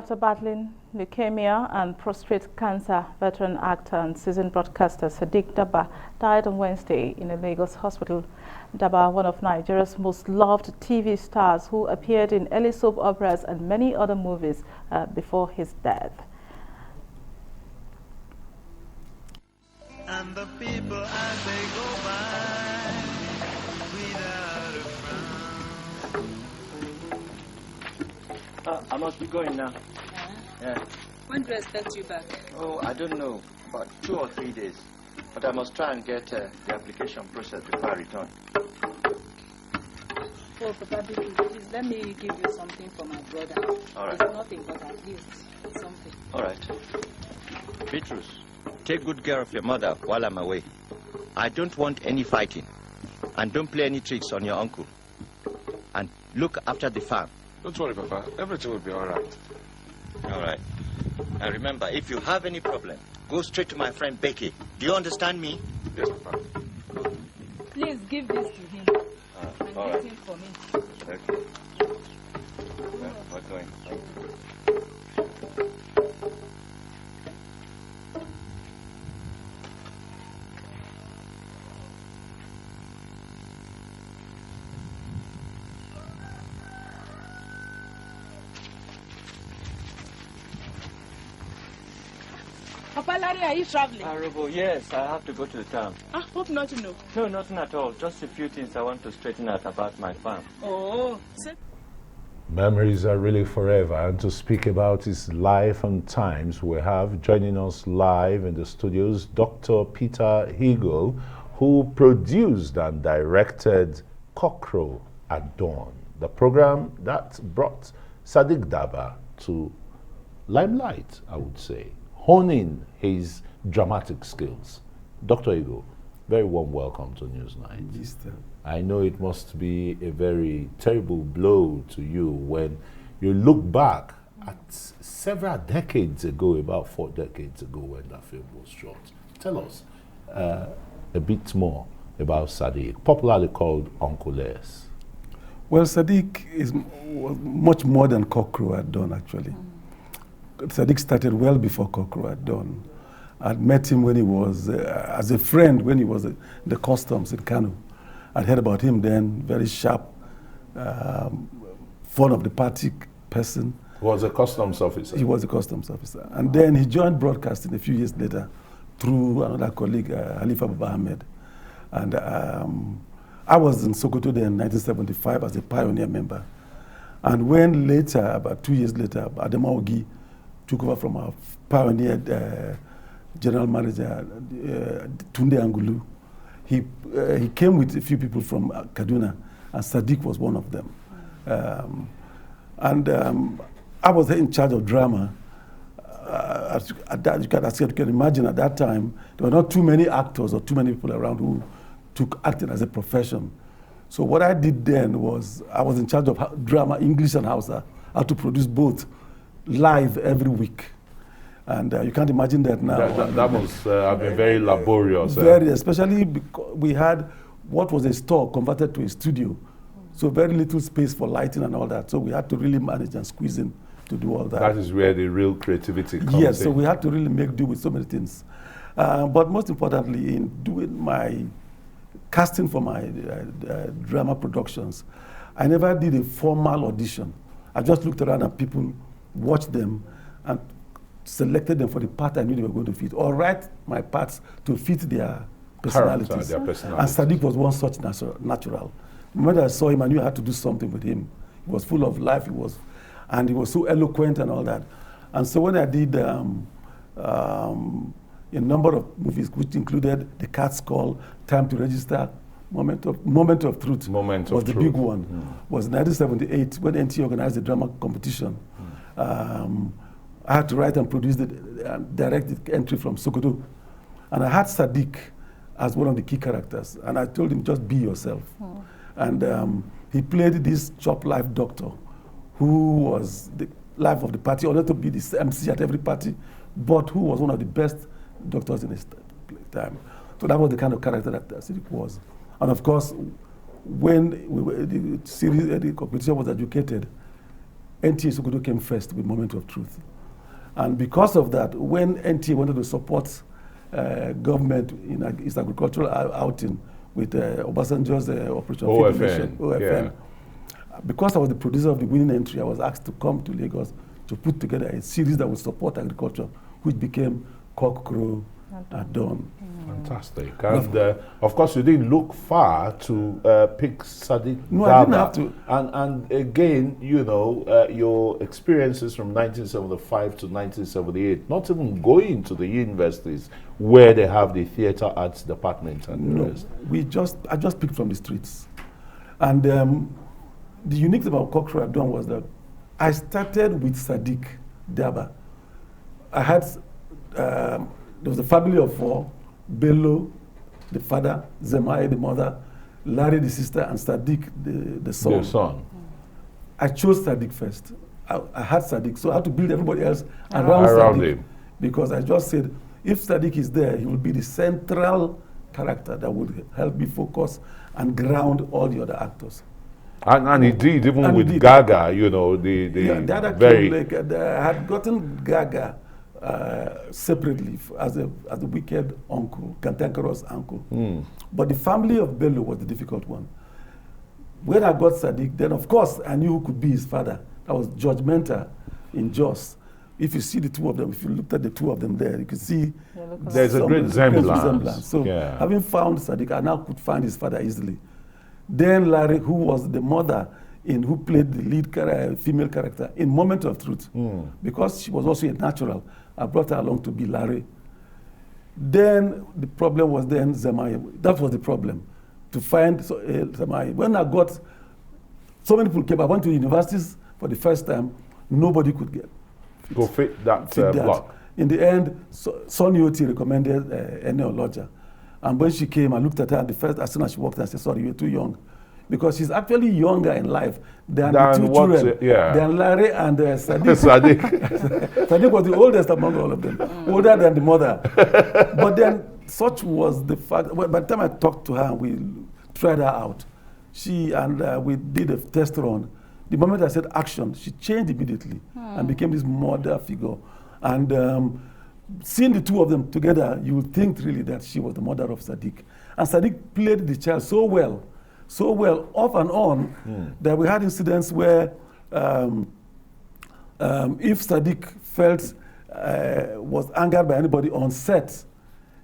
After battling leukemia and prostate cancer, veteran actor and seasoned broadcaster Sadiq Daba died on Wednesday in a Lagos hospital. Daba, one of Nigeria's most loved TV stars who appeared in early soap operas and many other movies before his death. And the people as they go by without a frown. I must be going now. Yeah. When do you expect you back? Oh, I don't know. About 2 or 3 days. But I must try and get the application process before I return. Oh, Papa, please let me give you something for my brother. All right. It's nothing, but at least something. All right. Beatrice, take good care of your mother while I'm away. I don't want any fighting. And don't play any tricks on your uncle. And look after the farm. Don't worry, Papa. Everything will be all right. All right. And remember, if you have any problem, go straight to my friend Becky. Do you understand me? Yes, Papa. Please give this to him. And all get right. him for me. Okay. Well, we're going. Thank you. Papa Larry, are you traveling? Robo, yes, I have to go to the town. Hope not to know. No, nothing at all. Just a few things I want to straighten out about my farm. Oh, Memories are really forever, and to speak about his life and times, we have joining us live in the studios Dr. Peter Igho, who produced and directed Cockcrow at Dawn, the program that brought Sadiq Daba to limelight, I would say, honing his dramatic skills. Dr. Igho, very warm welcome to Newsnight. I know it must be a very terrible blow to you when you look back at several decades ago, about 4 decades ago, when that film was shot. Tell us a bit more about Sadiq, popularly called Uncle S. Well, Sadiq was much more than Cockcrow had done, actually. Sadiq started well before Cockcrow had done. I'd met him when he was, as a friend, when he was in the customs in Kano. I'd heard about him then, very sharp, fond of the party person. He was a customs officer. He was a customs officer. And then he joined broadcasting a few years later through another colleague, Halifa Baba Ahmed. And I was in Sokoto then in 1975 as a pioneer member. And when later, about 2 years later, Adama Ogi took over from our pioneer general manager, Tunde Angulu, he came with a few people from Kaduna, and Sadiq was one of them. I was in charge of drama. You can imagine at that time, there were not too many actors or too many people around who took acting as a profession. So what I did then was, I was in charge of drama, English and Hausa. I had to produce both live every week. And you can't imagine that now. That must have been very laborious. Very, especially because we had what was a store converted to a studio. So very little space for lighting and all that. So we had to really manage and squeeze in to do all that. That is where the real creativity comes in. Yes, so we had to really make do with so many things. But most importantly, in doing my casting for my drama productions, I never did a formal audition. I just looked around and people watched them and selected them for the part I knew they were going to fit, or write my parts to fit their personalities. Their personalities. And Sadiq was one such natural. The moment I saw him, I knew I had to do something with him. He was full of life, and he was so eloquent and all that. And so when I did a number of movies, which included The Cat's Call, Time to Register, Moment of Truth was the big one. Was 1978 when NT organized the drama competition. I had to write and produce and direct the entry from Sokoto. And I had Sadiq as one of the key characters. And I told him, just be yourself. And he played this chop life doctor who was the life of the party, or not to be the MC at every party, but who was one of the best doctors in his time. So that was the kind of character that Sadiq was. And of course, when the competition was educated, NTA Sokoto came first with Moment of Truth. And because of that, when NTA wanted to support government in its agricultural outing with Obasanjo's Operation Feed the Nation, OFN, because I was the producer of the winning entry, I was asked to come to Lagos to put together a series that would support agriculture, which became Cock, Crow, at Dawn. Fantastic. And of course, you didn't look far to pick Sadiq. No, Daba. I didn't have to. And again, you know, your experiences from 1975 to 1978, not even going to the universities where they have the theatre arts department and the rest. I just picked from the streets. And the unique thing about Cock, Crow, at Dawn was that I started with Sadiq Daba. I had, there was a family of 4, Bello, the father, Zemai, the mother, Larry, the sister, and Sadiq, the son. The son. I chose Sadiq first. I had Sadiq, so I had to build everybody else around Sadiq. Him. Because I just said, if Sadiq is there, he will be the central character that would help me focus and ground all the other actors. And he did, even And with he did. Gaga, you know, the other very... I had gotten Gaga separately as a wicked uncle, cantankerous uncle. But the family of Bello was the difficult one. When I got Sadiq, then of course I knew who could be his father. That was George Menta in Jos. If you see the two of them, if you looked at the two of them there, you can see there's a great resemblance. So having found Sadiq, I now could find his father easily. Then Larry, who was the mother who played the lead female character in Moment of Truth, because she was also a natural, I brought her along to be Larry. Then the problem was then Zemai. That was the problem, to find Zemai. When I got, so many people came, I went to universities for the first time, nobody could get go fit that block. In the end, Sonny Oti recommended Eneo Lodger. And when she came, I looked at her as soon as she walked in, I said, sorry, you're too young. Because she's actually younger in life than the two children, than Larry and Sadiq. Sadiq was the oldest among all of them, older than the mother. But then such was the fact, by the time I talked to her, we tried her out. We did a test run. The moment I said action, she changed immediately and became this mother figure. And seeing the two of them together, you would think really that she was the mother of Sadiq. And Sadiq played the child so well, off and on, that we had incidents where if Sadiq felt was angered by anybody on set,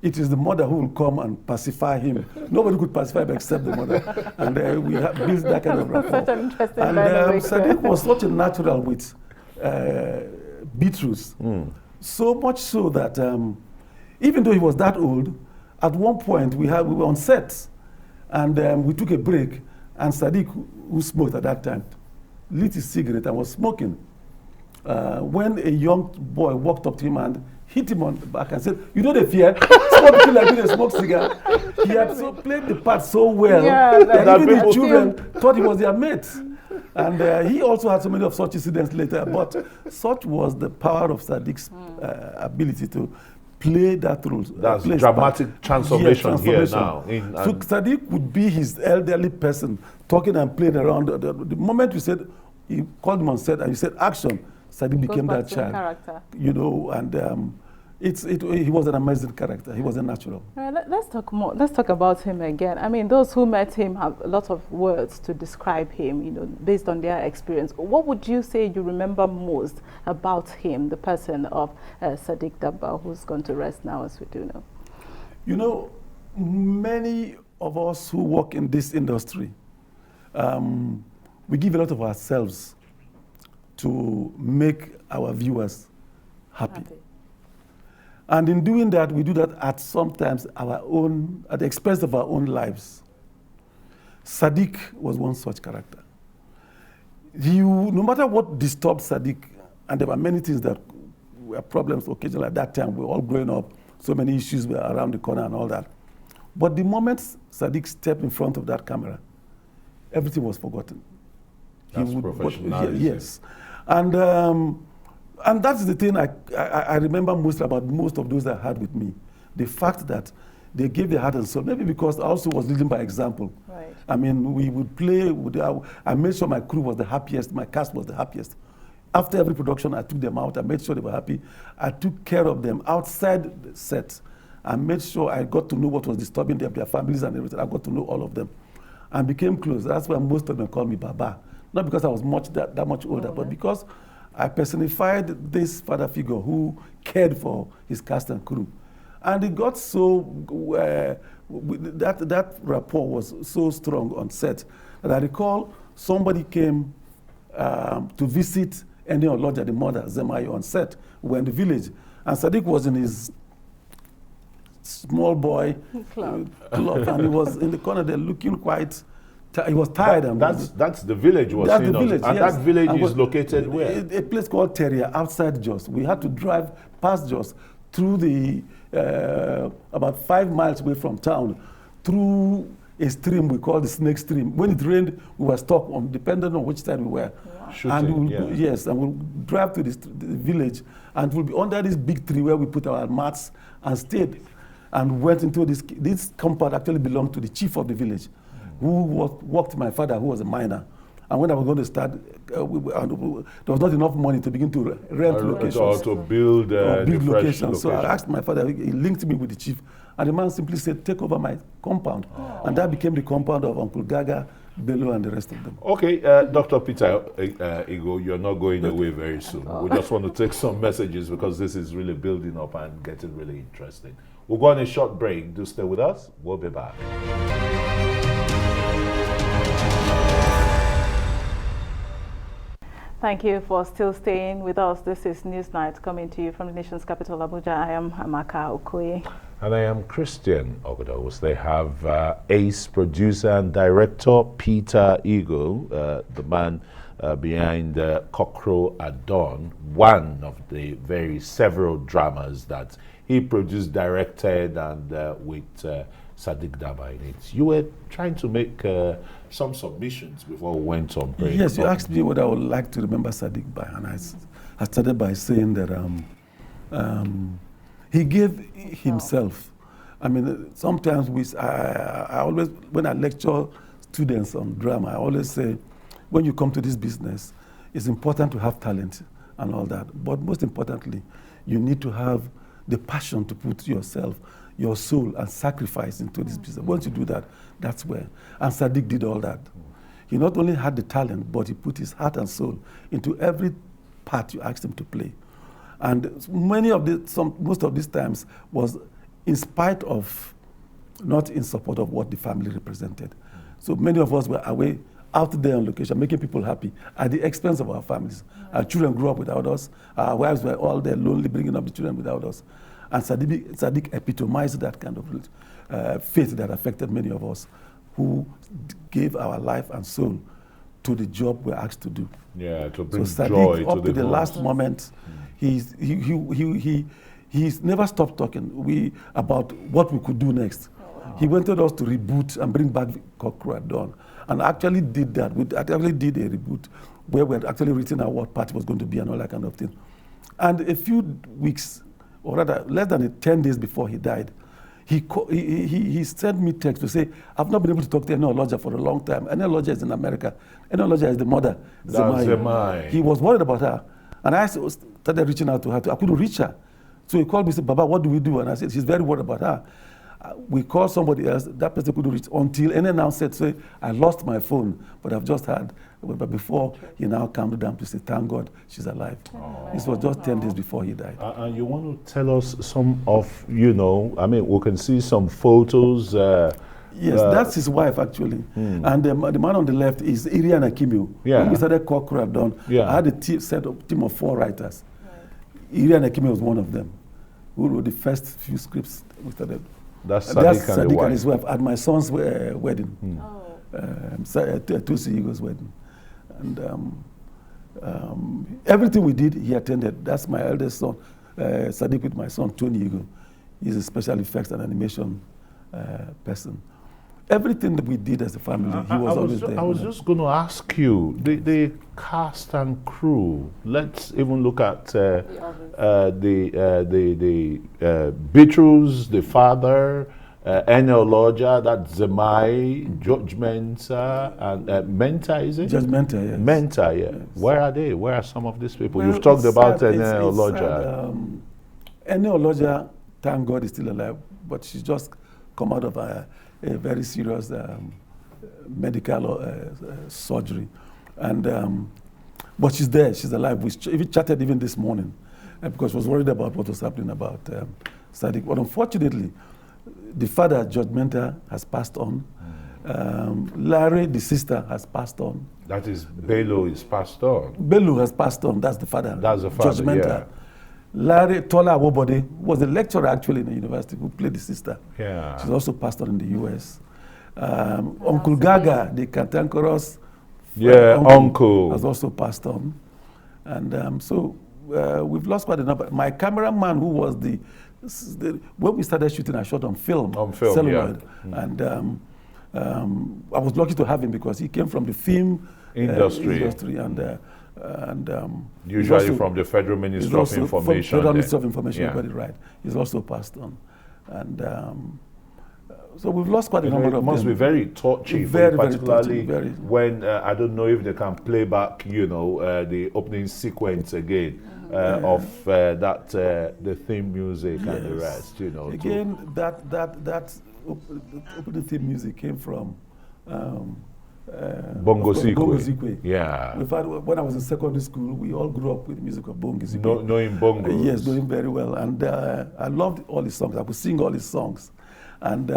it is the mother who will come and pacify him. Nobody could pacify him except the mother. And we built that kind of rapport. Such an interesting and dynamic. Sadiq was such a natural with Beatrice. So much so that even though he was that old, at one point we were on set and we took a break, and Sadiq, who smoked at that time, lit his cigarette and was smoking. When a young boy walked up to him and hit him on the back and said, you know the fear? Smoke people like you, they smoke cigar. He had played the part so well that even the children thought he was their mate. And he also had so many of such incidents later, but such was the power of Sadiq's ability to play that role. That's dramatic transformation here now. So Sadiq would be his elderly person talking and playing around. The moment you said, he called him on set and you said action, Sadiq became that child. Character. You know, and he was an amazing character. He was a natural. Let's talk more. Let's talk about him again. I mean, those who met him have a lot of words to describe him, you know, based on their experience. What would you say you remember most about him, the person of Sadiq Daba, who's gone to rest now, as we do know? You know, many of us who work in this industry, we give a lot of ourselves to make our viewers happy. And in doing that, we do that at sometimes at the expense of our own lives. Sadiq was one such character. No matter what disturbed Sadiq, and there were many things that were problems occasionally at that time, we were all growing up, so many issues were around the corner and all that. But the moment Sadiq stepped in front of that camera, everything was forgotten. That's professionalism. Yes. And that's the thing I remember most about most of those that I had with me. The fact that they gave their heart and soul, maybe because I also was leading by example. Right. I mean, we would play, I made sure my crew was the happiest, my cast was the happiest. After every production, I took them out. I made sure they were happy. I took care of them outside the set. I made sure I got to know what was disturbing them, their families and everything. I got to know all of them and became close. That's why most of them call me Baba. Not because I was that much older, but because I personified this father figure who cared for his cast and crew. And it got so, that rapport was so strong on set that I recall somebody came to visit Enyo Lodja, the mother, Zemayo, on set. We were in the village. And Sadiq was in his small boy club, and he was in the corner there looking quite, he was tired. That's the village was That's the village, and yes. that village And is located where? A place called Teria, outside Jos. We had to drive past Jos through the, about 5 miles away from town, through a stream we call the Snake Stream. When it rained, we were stuck on, depending on which side we were. Shooting, and yes, and we'll drive to the village, and we'll be under this big tree where we put our mats and stayed, and went into this compound. Actually belonged to the chief of the village, who worked my father, who was a miner. And when I was going to start, there was not enough money to begin to rent locations. Or to build locations. So I asked my father, he linked me with the chief, and the man simply said, take over my compound. And that became the compound of Uncle Gaga, Bello, and the rest of them. Okay, Dr. Peter Igho, you're not going away very soon. We just want to take some messages because this is really building up and getting really interesting. We'll go on a short break. Do stay with us. We'll be back. Thank you for still staying with us. This is Newsnight coming to you from the nation's capital, Abuja. I am Amaka Okoye. And I am Christian Ogodos. They have ace producer and director Peter Igho, the man behind Cockroach at Dawn, one of the very several dramas that he produced, directed, and with Sadiq Daba in it. You were trying to make some submissions before we went on break. Yes, you asked me what I would like to remember Sadiq by, and I started by saying that he gave himself. I mean, sometimes I always, when I lecture students on drama, I always say, when you come to this business, it's important to have talent and all that. But most importantly, you need to have the passion to put yourself, your soul, and sacrifice into this business. Once you do that, that's where. And Sadiq did all that. He not only had the talent, but he put his heart and soul into every part you asked him to play. And most of these times was in spite of, not in support of what the family represented. So many of us were away, out there on location, making people happy at the expense of our families. Our children grew up without us. Our wives were all there lonely, bringing up the children without us. And Sadiq epitomized that kind of faith that affected many of us, who gave our life and soul to the job we're asked to do. Yeah, to bring so Sadiq, joy to up to the home. last moment, he's never stopped talking about what we could do next. He wanted us to reboot and bring back Cockroach at Dawn, and actually did that. We actually did a reboot where we had actually written out what part was going to be and all that kind of thing. And a few weeks, or rather less than 10 days before he died, he sent me text to say, I've not been able to talk to Enyo Lodja for a long time. Enyo Lodja is in America. Enyo Lodja is the mother, Zemai. He was worried about her. And I started reaching out to her. I couldn't reach her. So he called me and said, Baba, what do we do? And I said, she's very worried about her. We called somebody else. That person couldn't reach until Enyo now said, I lost my phone, but I've just had. But before, he now calmed down to say, thank God she's alive. This was just 10 days before he died. And you want to tell us some of, I mean, we can see some photos. Yes, that's his wife, actually. And the man on the left is Iriana Kimio. Yeah. When we started Cockroach at Dawn, I had a team of 4 writers. Iriana Kimio was one of them, who wrote the first few scripts we started. That's Sadiq and his wife at my son's wedding. Tusi Igho's wedding. And everything we did, he attended. That's my eldest son, Sadiq, with my son, Tony Igho. He's a special effects and animation person. Everything that we did as a family, he was always there. I was just going to ask you, the cast and crew. Let's even look at the Beatrice, the father, Enel Loja, that's Zemai, George Menta, and Menta, is it? Judge Menta, yes. Menta, yeah. Yes. Where are they? Where are some of these people? Well, You've talked it's about sad, Enel it's Loja. sad. Enel Loja, thank God, is still alive, but she's just come out of a very serious medical surgery. And but she's there, she's alive. We chatted even this morning because she was worried about what was happening about Sadiq. But unfortunately, the father, Judge Menta, has passed on. Larry, the sister, has passed on. That is, Bello is passed on. Bello has passed on, that's the father. That's the father, Judge Menta. yeah. Larry Tola Awobode was a lecturer actually in the university who played the sister. Yeah. She's also passed on in the US. Uncle Gaga, the cantankerous uncle, has also passed on. And so we've lost quite a number. My cameraman, who was when we started shooting, I shot on film. On film, celluloid. yeah. And I was lucky to have him because he came from the film industry and usually also, from the Federal Ministry of Information. Federal Ministry of Information, yeah. you got it right. He's also passed on. And so we've lost quite a number of them. It must be very touchy, very, particularly very touching, when, I don't know if they can play back, the opening sequence again of the theme music and the rest, Again, that opening theme music came from Bongo Bongo Sikwe. Sikwe. Yeah. In fact, when I was in secondary school, we all grew up with the music of Bongo Sikwe. Knowing Bongo. Yes, knowing very well. And I loved all his songs. I could sing all his songs. And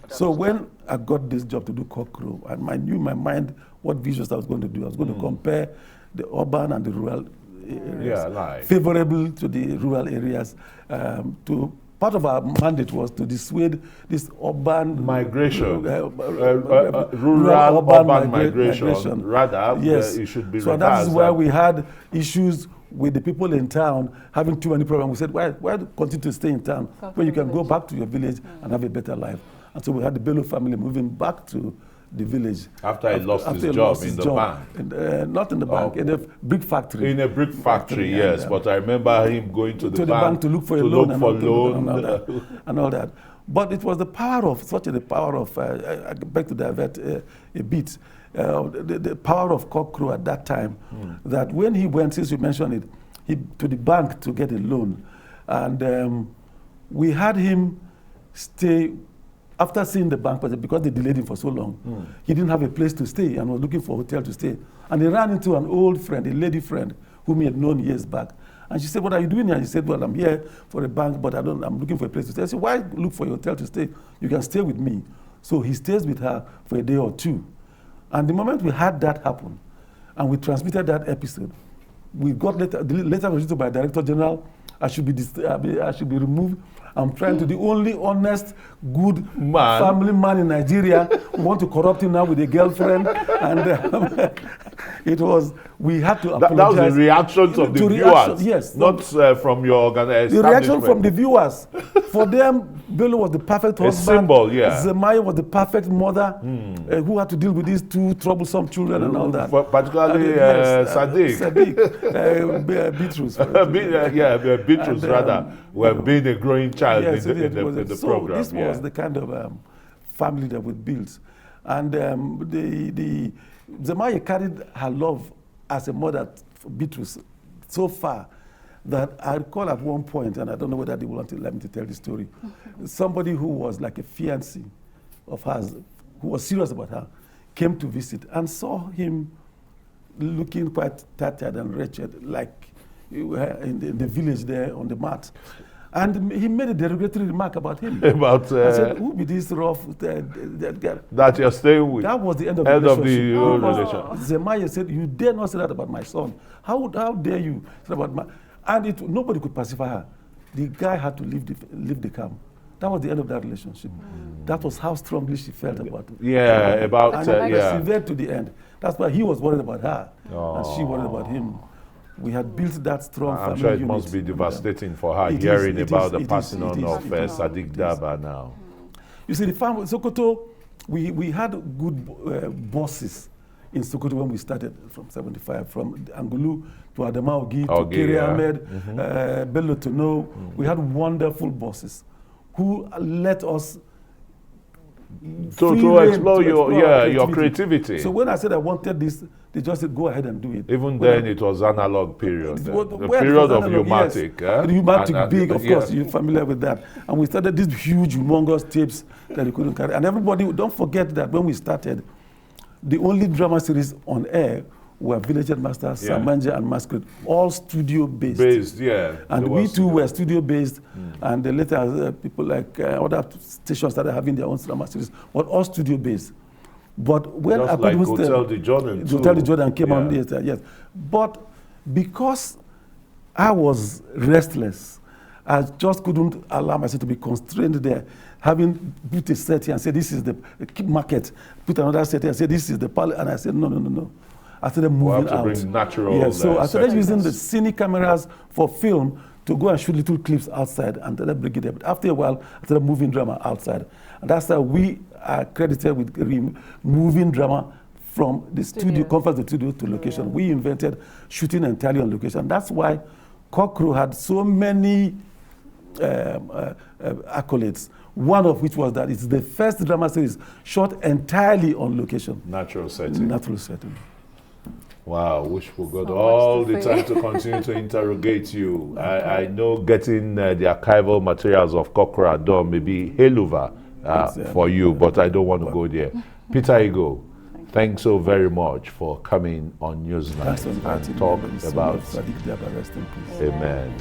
so when I got this job to do Cockroach, and I knew in my mind what visuals I was going to do. I was going to compare the urban and the rural areas, favorable to the rural areas. Part of our mandate was to dissuade this urban migration, rural urban migration. Rather, yes, it should be. So that is why we had issues with the people in town having too many problems. We said, why continue to stay in town when you can go back to your village and have a better life? And so we had the Bello family moving back to the village. After he lost his job in the bank? And, not in the bank, in a brick factory. In a brick factory, yes. But I remember him going to the bank to look for a loan and all that. But it was the power of, I beg to divert a bit, the power of Cockroach at that time, that when he went, since you mentioned it, to the bank to get a loan, and we had him stay. After seeing the bank, because they delayed him for so long, he didn't have a place to stay and was looking for a hotel to stay. And he ran into an old friend, a lady friend, whom he had known years back. And she said, "What are you doing here?" He said, "Well, I'm here for a bank, but I'm looking for a place to stay." I said, "Why look for a hotel to stay? You can stay with me." So he stays with her for a day or two. And the moment we had that happen, and we transmitted that episode, we got the letter was written by Director General. I should be removed. I'm trying to, the only honest, good family man in Nigeria who want to corrupt him now with a girlfriend. And we had to apologize. That was the reactions of the viewers, yes. Not from your organization. The reaction from the viewers. For them, Bello was the perfect husband. A symbol, yeah. Zemaya was the perfect mother who had to deal with these two troublesome children and all that. Particularly Sadiq. Sadiq, Beatrice. Beatrice rather, were being a growing child in the program. This was the kind of family that we built. And Zemaya carried her love as a mother for Beatrice so far that I recall at one point, and I don't know whether they will want to let me to tell the story, somebody who was like a fiancé of hers, who was serious about her, came to visit and saw him looking quite tattered and wretched, like in the village there on the mat. And he made a derogatory remark about him. About I said, "Who be this rough that guy that you're staying with?" That was the end of the relationship. Zemaya said, "You dare not say that about my son. How dare you say about my..." And nobody could pacify her. The guy had to leave the camp. That was the end of that relationship. That was how strongly she felt about it. Yeah, about and persevered to the end. That's why he was worried about her, and she worried about him. We had built that strong family I'm sure it unit. must be devastating for her hearing about the passing on of Sadiq Daba now. You see, the farm in Sokoto, we had good bosses in Sokoto when we started from 75, from Angulu to Adama Ogi to Kiri Ahmed, Bello to know. We had wonderful bosses who let us to explore your your creativity. So when I said I wanted this, they just said, go ahead and do it. Even then, it was analog period. The period of analog, Humatic. Yes. The Humatic big, of yes. course, you're familiar with that. And we started these huge, humongous tapes that you couldn't carry. And everybody, don't forget that when we started, the only drama series on air were Village Headmaster, Samanja, and Masquerade, all studio-based. And we too were studio-based, and then later people like other stations started having their own drama series, but all studio-based. But when just I like Hotel the Jordan too. Hotel the Jordan came on later, yes. But because I was restless, I just couldn't allow myself to be constrained there. Having put a set here and said, this is the market, put another set here and said, this is the palette, and I said, no. I started moving out. Bring natural so I started settings. using the cine cameras for film to go and shoot little clips outside and then bring it there. But after a while, I started moving drama outside. And that's how we are credited with moving drama from the studio, comfort of the studio to location. We invented shooting entirely on location. That's why Cockroach had so many accolades. One of which was that it's the first drama series shot entirely on location. Natural setting. Natural setting. Wow, wish we got all the time to continue to interrogate you. I know getting the archival materials of Kokora done may be helluva for you, but I don't want to go there. Peter Igho, thanks so very much for coming on Newsnight and talk about Sadiq Daba, rest in peace. Amen.